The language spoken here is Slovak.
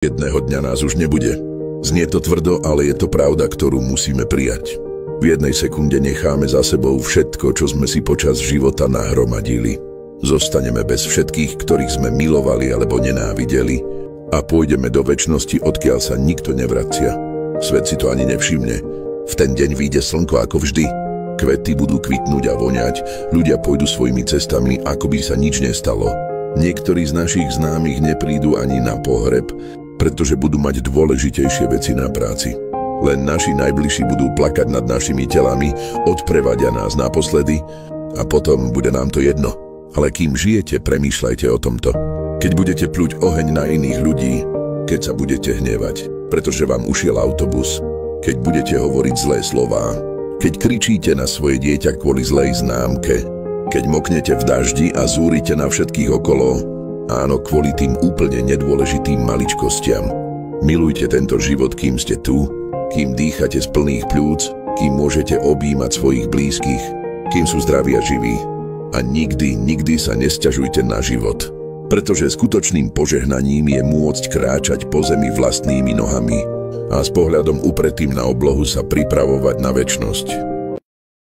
Jedného dňa nás už nebude. Znie to tvrdo, ale je to pravda, ktorú musíme prijať. V jednej sekunde necháme za sebou všetko, čo sme si počas života nahromadili. Zostaneme bez všetkých, ktorých sme milovali alebo nenávideli a pôjdeme do večnosti, odkiaľ sa nikto nevracia. Svet si to ani nevšimne. V ten deň vyjde slnko ako vždy. Kvety budú kvitnúť a voňať, ľudia pôjdu svojimi cestami, ako by sa nič nestalo. Niektorí z našich známych neprídu ani na pohreb, pretože budú mať dôležitejšie veci na práci. Len naši najbližší budú plakať nad našimi telami, odprevadia nás naposledy a potom bude nám to jedno. Ale kým žijete, premýšľajte o tomto. Keď budete pľuť oheň na iných ľudí, keď sa budete hnevať, pretože vám ušiel autobus, keď budete hovoriť zlé slová, keď kričíte na svoje dieťa kvôli zlej známke, keď moknete v daždi a zúrite na všetkých okolo, áno, kvôli tým úplne nedôležitým maličkostiam. Milujte tento život, kým ste tu, kým dýchate z plných pľúc, kým môžete objímať svojich blízkych, kým sú zdraví a živí. A nikdy sa nesťažujte na život, pretože skutočným požehnaním je môcť kráčať po zemi vlastnými nohami a s pohľadom upretým na oblohu sa pripravovať na večnosť.